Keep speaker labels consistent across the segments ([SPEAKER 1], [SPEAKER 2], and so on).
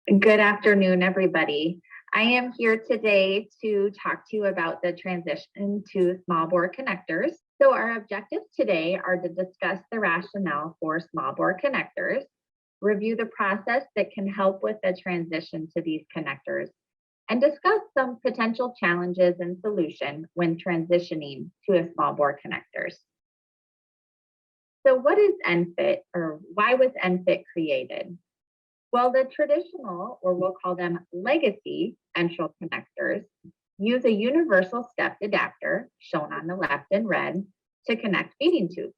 [SPEAKER 1] Good afternoon, everybody. I am here today to talk to you about the transition to small bore connectors. So our objectives today are to discuss the rationale for small bore connectors, review the process that can help with the transition to these connectors, and discuss some potential challenges and solution when transitioning to a small bore connectors. So what is ENFIT, or why was ENFIT created? Well, the traditional, or we'll call them legacy, enteral connectors use a universal stepped adapter, shown on the left in red, to connect feeding tubes.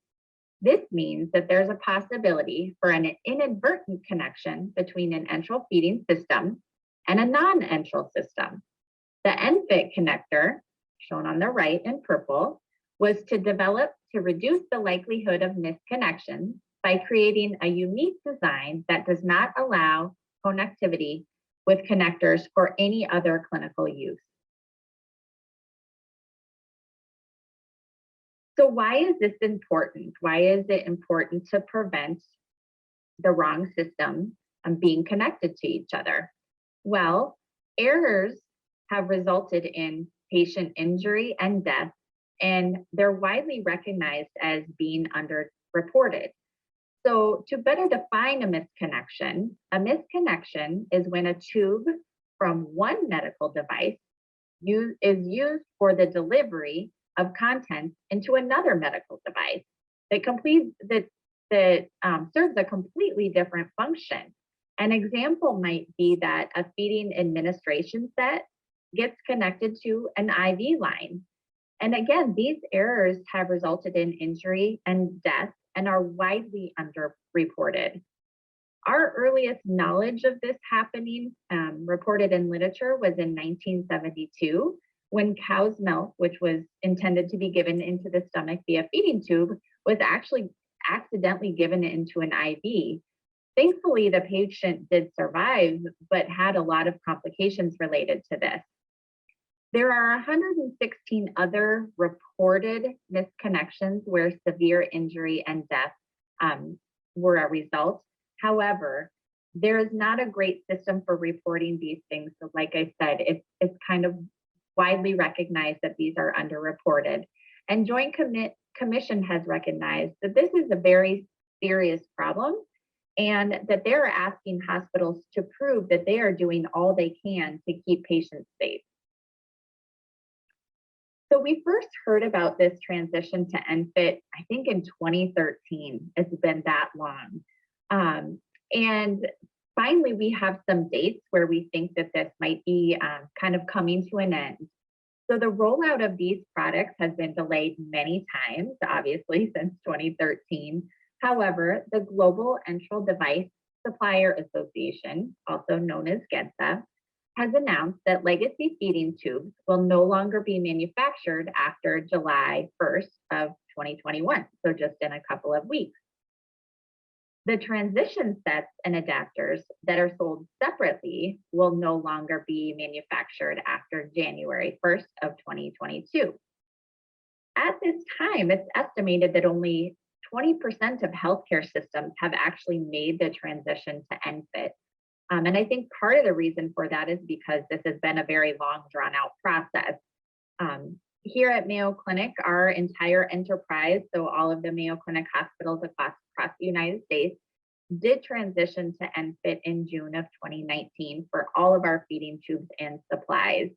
[SPEAKER 1] This means that there's a possibility for an inadvertent connection between an enteral feeding system and a non-enteral system. The ENFIT connector, shown on the right in purple, was developed to reduce the likelihood of misconnections by creating a unique design that does not allow connectivity with connectors for any other clinical use. So why is this important? Why is it important to prevent the wrong system being connected to each other? Well, errors have resulted in patient injury and death, and they're widely recognized as being underreported. So to better define a misconnection is when a tube from one medical device is used for the delivery of contents into another medical device that serves a completely different function. An example might be that a feeding administration set gets connected to an IV line. And again, these errors have resulted in injury and death and are widely underreported. Our earliest knowledge of this happening, reported in literature, was in 1972, when cow's milk, which was intended to be given into the stomach via feeding tube, was actually accidentally given into an IV. Thankfully, the patient did survive, but had a lot of complications related to this. There are 116 other reported misconnections where severe injury and death were a result. However, there is not a great system for reporting these things. So like I said, it's kind of widely recognized that these are underreported. And Joint Commission has recognized that this is a very serious problem and that they're asking hospitals to prove that they are doing all they can to keep patients safe. So we first heard about this transition to ENFIT, I think in 2013. It's been that long. And finally, we have some dates where we think that this might be kind of coming to an end. So the rollout of these products has been delayed many times, obviously, since 2013. However, the Global Enteral Device Supplier Association, also known as GEDSA, has announced that legacy feeding tubes will no longer be manufactured after July 1st of 2021, so just in a couple of weeks. The transition sets and adapters that are sold separately will no longer be manufactured after January 1st of 2022. At this time, it's estimated that only 20% of healthcare systems have actually made the transition to ENFIT. And I think part of the reason for that is because this has been a very long, drawn out process. Here at Mayo Clinic, our entire enterprise, so all of the Mayo Clinic hospitals across the United States, did transition to ENFIT in June of 2019 for all of our feeding tubes and supplies.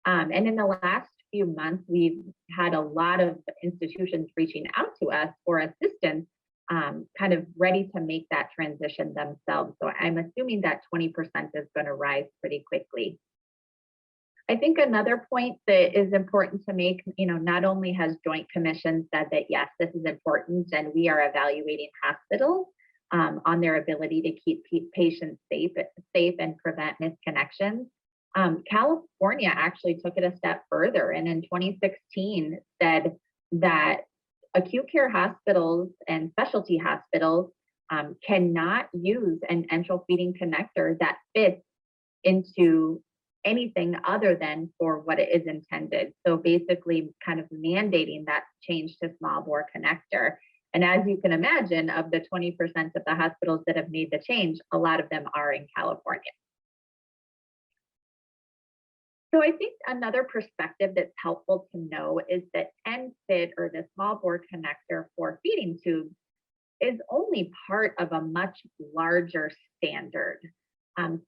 [SPEAKER 1] And in the last few months, we've had a lot of institutions reaching out to us for assistance, kind of ready to make that transition themselves. So I'm assuming that 20% is going to rise pretty quickly. I think another point that is important to make, not only has Joint Commission said that, yes, this is important, and we are evaluating hospitals on their ability to keep patients safe and prevent misconnections. California actually took it a step further, and in 2016 said that acute care hospitals and specialty hospitals cannot use an enteral feeding connector that fits into anything other than for what it is intended. So basically kind of mandating that change to small bore connector. And as you can imagine, of the 20% of the hospitals that have made the change, a lot of them are in California. So I think another perspective that's helpful to know is that ENFIT, or the small bore connector for feeding tubes, is only part of a much larger standard.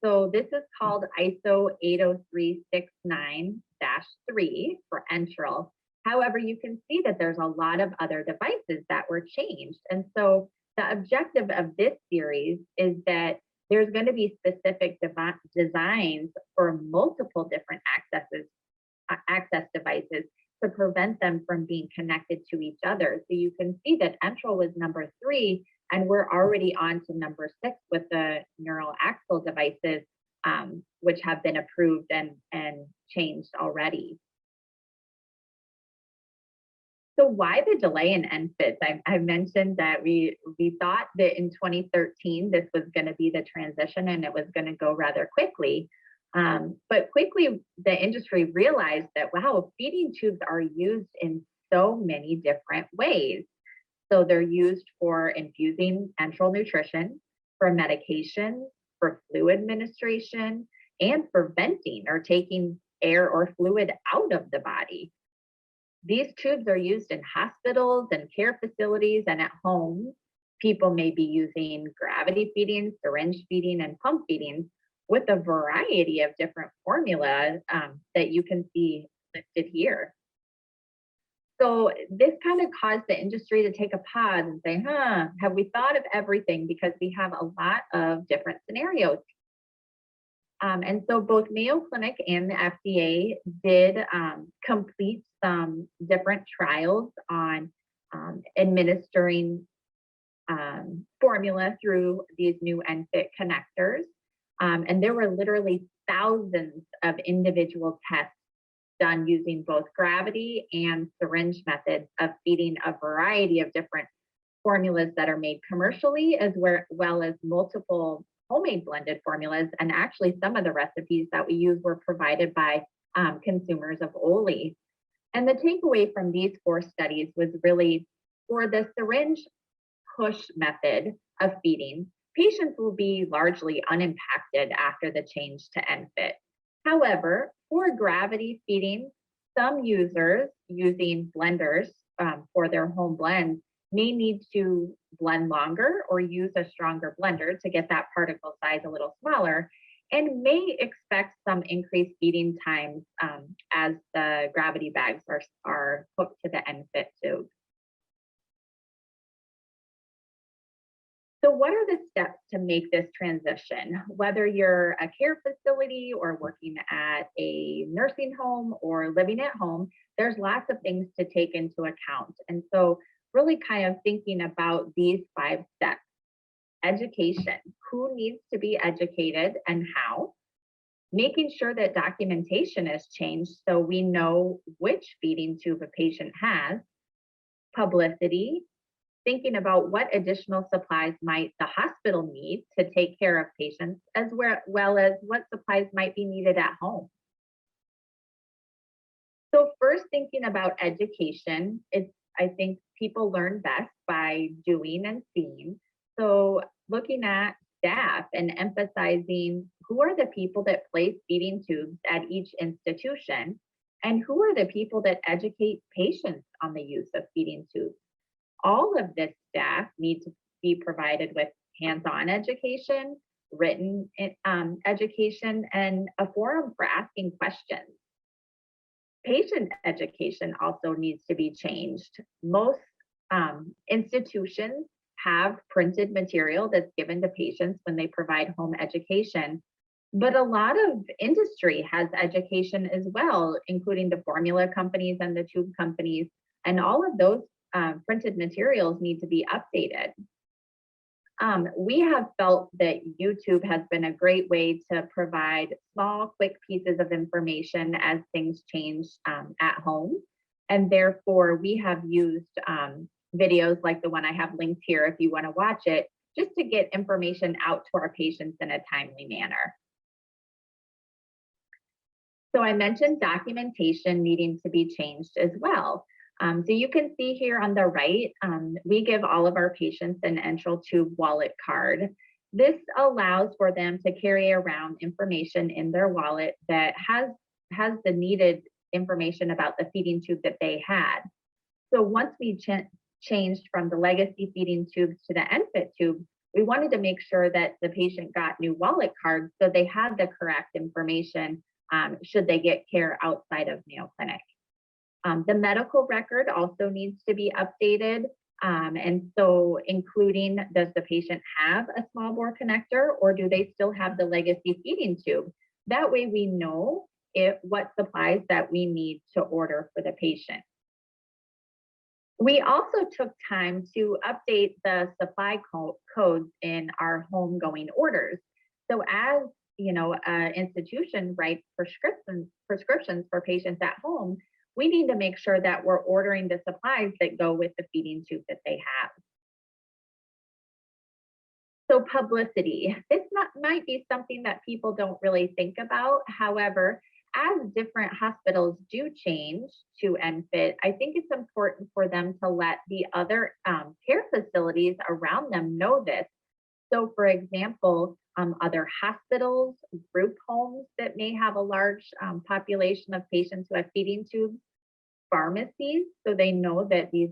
[SPEAKER 1] So this is called ISO 80369-3 for enteral. However, you can see that there's a lot of other devices that were changed. And so the objective of this series is that there's going to be specific designs for multiple different access devices to prevent them from being connected to each other. So you can see that enteral was number 3, and we're already on to number 6 with the neural axle devices, which have been approved and changed already. So why the delay in ENFIT? I mentioned that we thought that in 2013, this was going to be the transition and it was going to go rather quickly. But quickly, the industry realized that, wow, feeding tubes are used in so many different ways. So they're used for infusing enteral nutrition, for medication, for fluid administration, and for venting or taking air or fluid out of the body. These tubes are used in hospitals and care facilities and at home. People may be using gravity feeding, syringe feeding, and pump feeding with a variety of different formulas that you can see listed here. So this kind of caused the industry to take a pause and say, have we thought of everything? Because we have a lot of different scenarios. And so both Mayo Clinic and the FDA did complete some different trials on administering formula through these new ENFIT connectors. And there were literally thousands of individual tests done using both gravity and syringe methods of feeding a variety of different formulas that are made commercially, as well as multiple homemade blended formulas. And actually some of the recipes that we use were provided by consumers of Oley. And the takeaway from these 4 studies was really, for the syringe push method of feeding, patients will be largely unimpacted after the change to ENFIT. However, for gravity feeding, some users using blenders for their home blends may need to blend longer or use a stronger blender to get that particle size a little smaller, and may expect some increased feeding times as the gravity bags are hooked to the ENFIT tube. So what are the steps to make this transition? Whether you're a care facility or working at a nursing home or living at home, there's lots of things to take into account. And so really kind of thinking about these 5 steps. Education, who needs to be educated and how? Making sure that documentation is changed so we know which feeding tube a patient has. Publicity, thinking about what additional supplies might the hospital need to take care of patients, as well as what supplies might be needed at home. So first, thinking about education, I think people learn best by doing and seeing. So looking at staff and emphasizing who are the people that place feeding tubes at each institution, and who are the people that educate patients on the use of feeding tubes. All of this staff need to be provided with hands-on education, written education, and a forum for asking questions. Patient education also needs to be changed. Most institutions have printed material that's given to patients when they provide home education, but a lot of industry has education as well, including the formula companies and the tube companies, and all of those printed materials need to be updated. We have felt that YouTube has been a great way to provide small, quick pieces of information as things change at home. And therefore, we have used videos like the one I have linked here if you want to watch it, just to get information out to our patients in a timely manner. So I mentioned documentation needing to be changed as well. So you can see here on the right, we give all of our patients an enteral tube wallet card. This allows for them to carry around information in their wallet that has has the needed information about the feeding tube that they had. So once we changed from the legacy feeding tubes to the ENFIT tube, we wanted to make sure that the patient got new wallet cards so they had the correct information should they get care outside of Mayo Clinic. The medical record also needs to be updated. And so including, does the patient have a small bore connector or do they still have the legacy feeding tube? That way we know what supplies that we need to order for the patient. We also took time to update the supply codes in our homegoing orders. So as an institution writes prescriptions for patients at home, we need to make sure that we're ordering the supplies that go with the feeding tube that they have. So publicity, this might be something that people don't really think about. However, as different hospitals do change to ENFIT, I think it's important for them to let the other care facilities around them know this. So for example, other hospitals, group homes that may have a large population of patients who have feeding tubes, pharmacies, so they know that these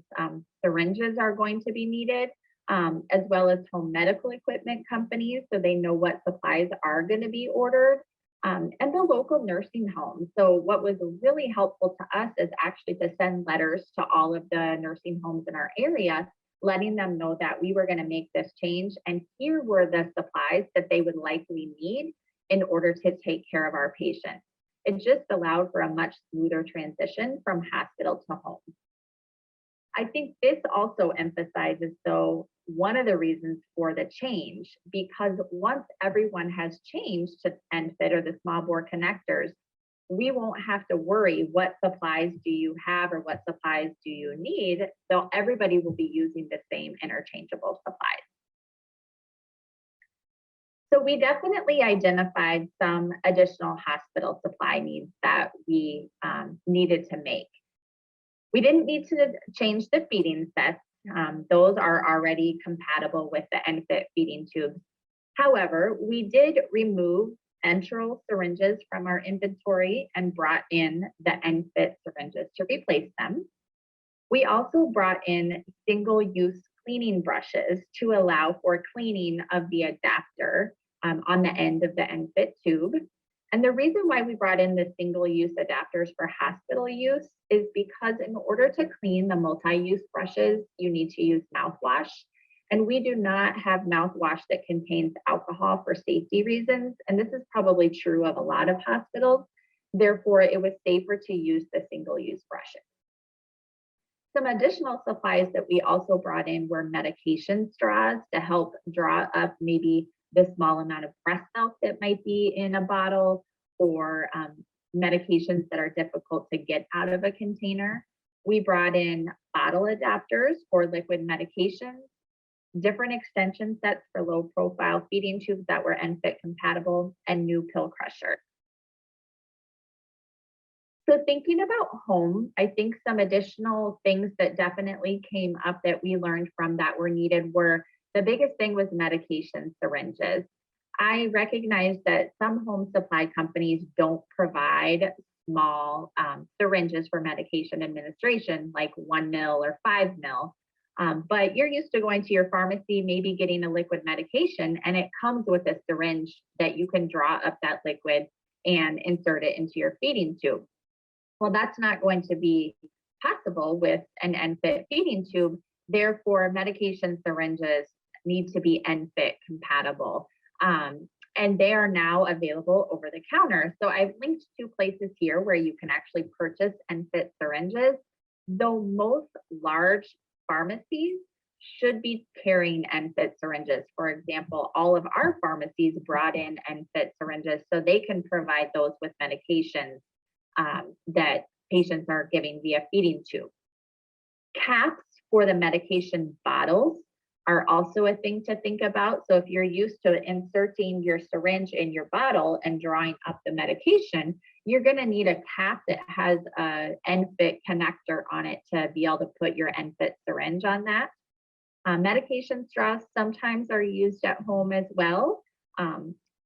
[SPEAKER 1] syringes are going to be needed, as well as home medical equipment companies, so they know what supplies are going to be ordered, and the local nursing homes. So what was really helpful to us is actually to send letters to all of the nursing homes in our area, letting them know that we were going to make this change, and here were the supplies that they would likely need in order to take care of our patients. It just allowed for a much smoother transition from hospital to home. I think this also emphasizes, though, one of the reasons for the change, because once everyone has changed to ENFIT or the small bore connectors, we won't have to worry what supplies do you have or what supplies do you need. So everybody will be using the same interchangeable supplies. So we definitely identified some additional hospital supply needs that we needed to make. We didn't need to change the feeding sets. Those are already compatible with the ENFIT feeding tubes. However, we did remove enteral syringes from our inventory and brought in the ENFIT syringes to replace them. We also brought in single-use cleaning brushes to allow for cleaning of the adapter on the end of the ENFIT tube. And the reason why we brought in the single-use adapters for hospital use is because in order to clean the multi-use brushes, you need to use mouthwash. And we do not have mouthwash that contains alcohol for safety reasons. And this is probably true of a lot of hospitals. Therefore, it was safer to use the single-use brushes. Some additional supplies that we also brought in were medication straws to help draw up maybe the small amount of breast milk that might be in a bottle, or medications that are difficult to get out of a container. We brought in bottle adapters for liquid medications, different extension sets for low profile feeding tubes that were ENFIT compatible, and new pill crushers. So thinking about home, I think some additional things that definitely came up that we learned from that were needed were, the biggest thing was medication syringes. I recognize that some home supply companies don't provide small syringes for medication administration, like 1 ml or 5 ml. But you're used to going to your pharmacy, maybe getting a liquid medication, and it comes with a syringe that you can draw up that liquid and insert it into your feeding tube. Well, that's not going to be possible with an ENFIT feeding tube. Therefore, medication syringes need to be ENFIT compatible. And they are now available over the counter. So I've linked 2 places here where you can actually purchase ENFIT syringes, though most large pharmacies should be carrying ENFIT syringes. For example, all of our pharmacies brought in ENFIT syringes so they can provide those with medications that patients are giving via feeding tube. Caps for the medication bottles are also a thing to think about. So if you're used to inserting your syringe in your bottle and drawing up the medication, you're going to need a cap that has an ENFIT connector on it to be able to put your ENFIT syringe on that. Medication straws sometimes are used at home as well.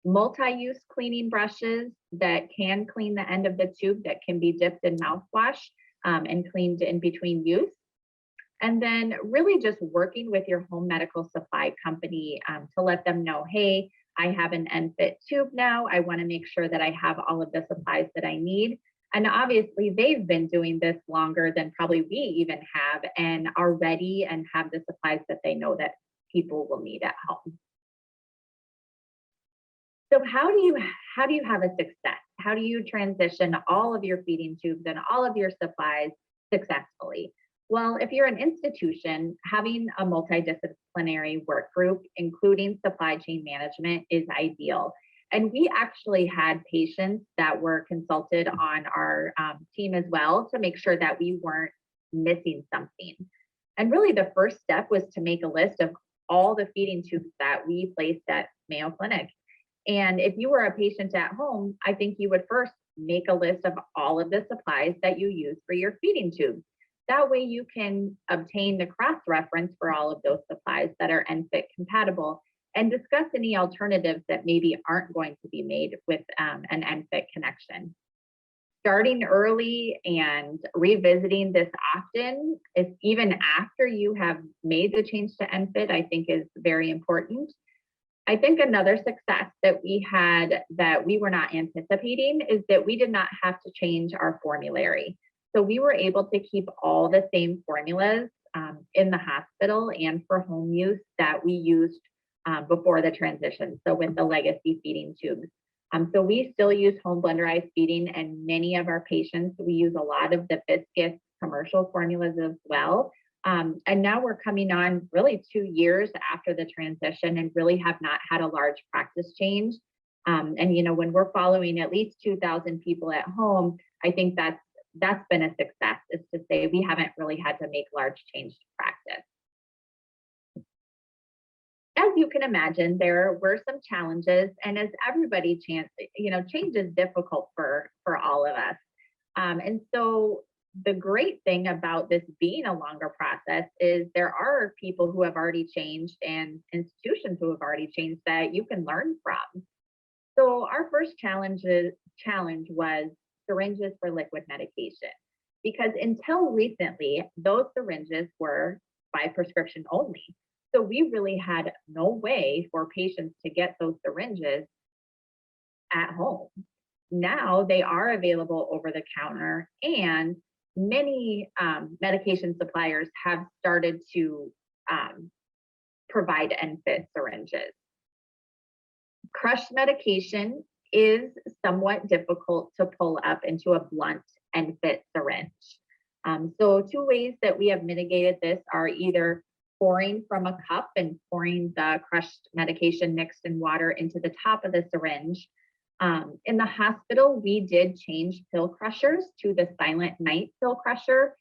[SPEAKER 1] multi-use cleaning brushes that can clean the end of the tube that can be dipped in mouthwash and cleaned in between use. And then really just working with your home medical supply company to let them know, hey, I have an ENFIT tube now. I want to make sure that I have all of the supplies that I need. And obviously they've been doing this longer than probably we even have and are ready and have the supplies that they know that people will need at home. So how do you have a success? How do you transition all of your feeding tubes and all of your supplies successfully? Well, if you're an institution, having a multidisciplinary work group, including supply chain management, is ideal. And we actually had patients that were consulted on our team as well to make sure that we weren't missing something. And really the first step was to make a list of all the feeding tubes that we placed at Mayo Clinic. And if you were a patient at home, I think you would first make a list of all of the supplies that you use for your feeding tubes. That way you can obtain the cross-reference for all of those supplies that are ENFIT compatible and discuss any alternatives that maybe aren't going to be made with an ENFIT connection. Starting early and revisiting this often, if even after you have made the change to ENFIT, I think is very important. I think another success that we had that we were not anticipating is that we did not have to change our formulary. So we were able to keep all the same formulas in the hospital and for home use that we used before the transition. So with the legacy feeding tubes. So we still use home blenderized feeding, and many of our patients, we use a lot of the Biscuits commercial formulas as well. And now we're coming on really 2 years after the transition and really have not had a large practice change. And you know, when we're following at least 2,000 people at home, I think that's been a success, is to say we haven't really had to make large change to practice. As you can imagine, there were some challenges, and as everybody change is difficult for all of us. And so the great thing about this being a longer process is there are people who have already changed and institutions who have already changed that you can learn from. So our first challenge was syringes for liquid medication, because until recently, those syringes were by prescription only. So we really had no way for patients to get those syringes at home. Now they are available over the counter, and many medication suppliers have started to provide ENFIT syringes. Crushed medication is somewhat difficult to pull up into a blunt ENFIT syringe. So 2 ways that we have mitigated this are either pouring from a cup and pouring the crushed medication mixed in water into the top of the syringe. In the hospital, we did change pill crushers to the Silent Night pill crusher,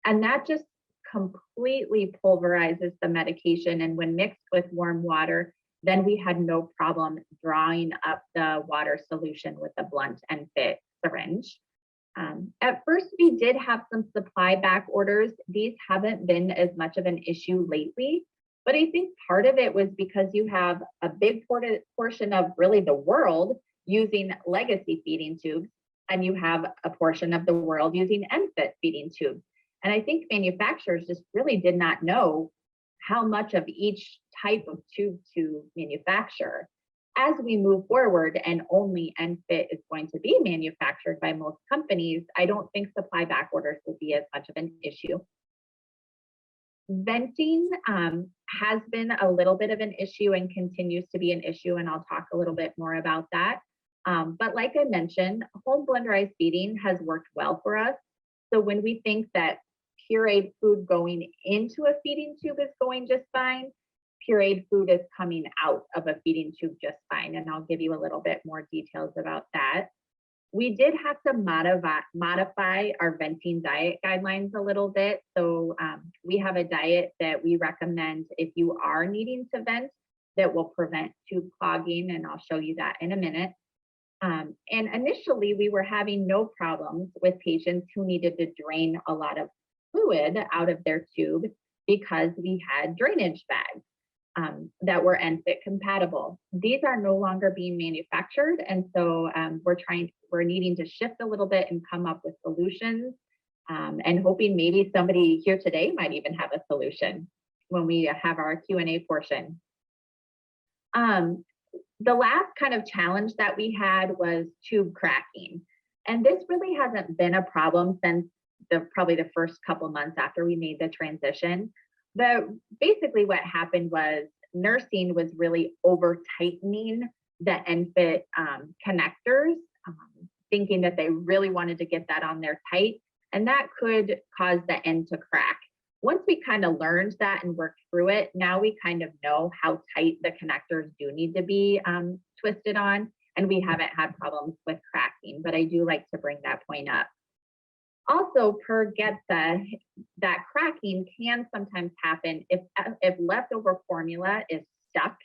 [SPEAKER 1] and that just completely pulverizes the medication. And when mixed with warm water, then we had no problem drawing up the water solution with the blunt ENFIT syringe. At first, we did have some supply back orders. These haven't been as much of an issue lately, but I think part of it was because you have a big portion of really the world using legacy feeding tubes, and you have a portion of the world using ENFIT feeding tubes. And I think manufacturers just really did not know how much of each type of tube to manufacture. As we move forward and only ENFIT is going to be manufactured by most companies, I don't think supply back orders will be as much of an issue. Venting has been a little bit of an issue and continues to be an issue, and I'll talk a little bit more about that. But like I mentioned, home blenderized feeding has worked well for us. So when we think that pureed food going into a feeding tube is going just fine, pureed food is coming out of a feeding tube just fine. And I'll give you a little bit more details about that. We did have to modify our venting diet guidelines a little bit. So we have a diet that we recommend if you are needing to vent that will prevent tube clogging, and I'll show you that in a minute. And initially, we were having no problems with patients who needed to drain a lot of fluid out of their tube because we had drainage bags. that were ENFIT compatible. These are no longer being manufactured, and so we're needing to shift a little bit and come up with solutions, and hoping maybe somebody here today might even have a solution when we have our Q&A portion. The last kind of challenge that we had was tube cracking. And this really hasn't been a problem since probably the first couple months after we made the transition. But basically what happened was nursing was really over tightening the ENFIT connectors, thinking that they really wanted to get that on there tight, and that could cause the end to crack. Once we kind of learned that and worked through it, now we kind of know how tight the connectors do need to be twisted on, and we haven't had problems with cracking, but I do like to bring that point up. Also, per GETSA, that cracking can sometimes happen if leftover formula is stuck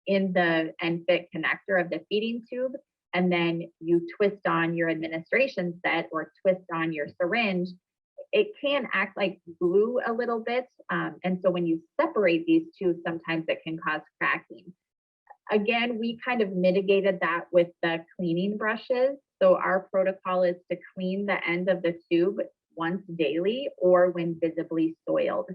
[SPEAKER 1] in the ENFIT connector of the feeding tube, and then you twist on your administration set or twist on your syringe. It can act like glue a little bit. And so when you separate these two, sometimes it can cause cracking. Again, we kind of mitigated that with the cleaning brushes. So our protocol is to clean the end of the tube once daily or when visibly soiled.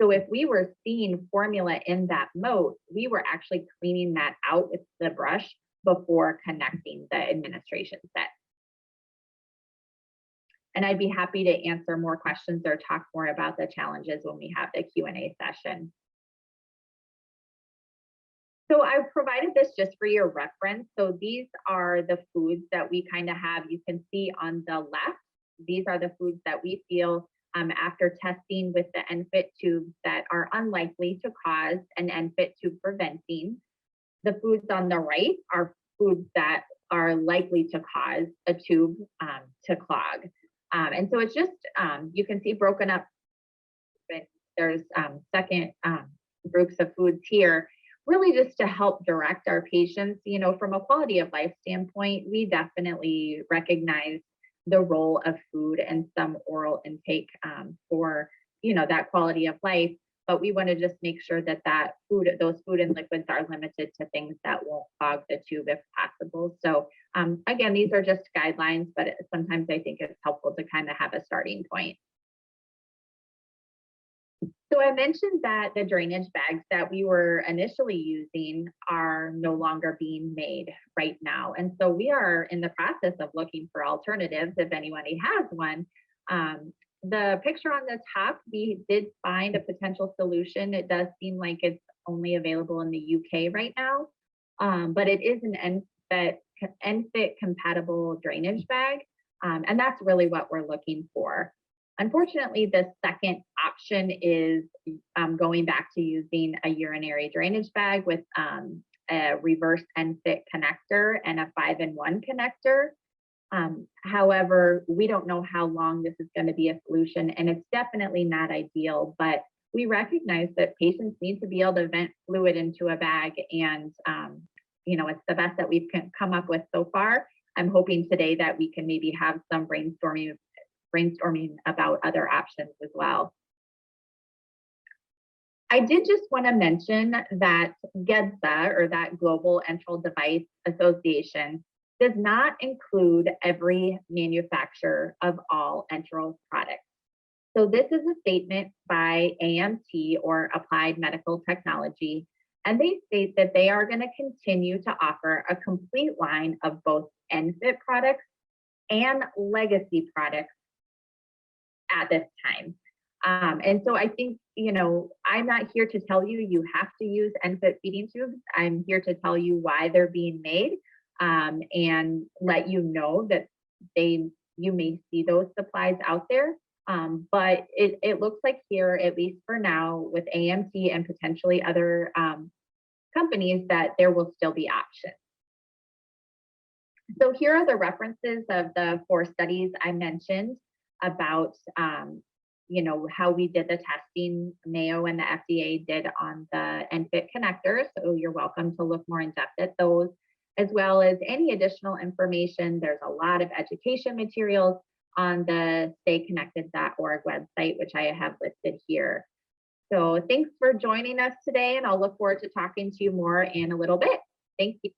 [SPEAKER 1] So if we were seeing formula in that moat, we were actually cleaning that out with the brush before connecting the administration set. And I'd be happy to answer more questions or talk more about the challenges when we have the Q&A session. So I've provided this just for your reference. So these are the foods that we kind of have. You can see on the left, these are the foods that we feel after testing with the ENFIT tubes that are unlikely to cause an ENFIT tube preventing. The foods on the right are foods that are likely to cause a tube to clog. And so it's just, you can see broken up, there's second groups of foods here, really just to help direct our patients. You know, from a quality of life standpoint, we definitely recognize the role of food and some oral intake for, you know, that quality of life. But we want to just make sure that those food and liquids are limited to things that won't clog the tube if possible. So again, these are just guidelines, but sometimes I think it's helpful to kind of have a starting point. So I mentioned that the drainage bags that we were initially using are no longer being made right now. And so we are in the process of looking for alternatives if anybody has one. The picture on the top, we did find a potential solution. It does seem like it's only available in the UK right now, but it is an ENFIT compatible drainage bag. And that's really what we're looking for. Unfortunately, the second option is going back to using a urinary drainage bag with a reverse ENFIT connector and a 5-in-1 connector. However, we don't know how long this is going to be a solution, and it's definitely not ideal, but we recognize that patients need to be able to vent fluid into a bag, and you know, it's the best that we've come up with so far. I'm hoping today that we can maybe have some brainstorming about other options as well. I did just want to mention that GETSA, or that Global Enteral Device Association, does not include every manufacturer of all enteral products. So this is a statement by AMT, or Applied Medical Technology, and they state that they are going to continue to offer a complete line of both ENFIT products and legacy products at this time. And so I think, you know, I'm not here to tell you you have to use ENFIT feeding tubes. I'm here to tell you why they're being made, and let you know that you may see those supplies out there. But it looks like here, at least for now, with AMT and potentially other companies, that there will still be options. So here are the references of the 4 studies I mentioned about, you know, how we did the testing, MAYO and the FDA did on the ENFIT connectors. So you're welcome to look more in depth at those, as well as any additional information. There's a lot of education materials on the stayconnected.org website, which I have listed here. So thanks for joining us today, and I'll look forward to talking to you more in a little bit. Thank you.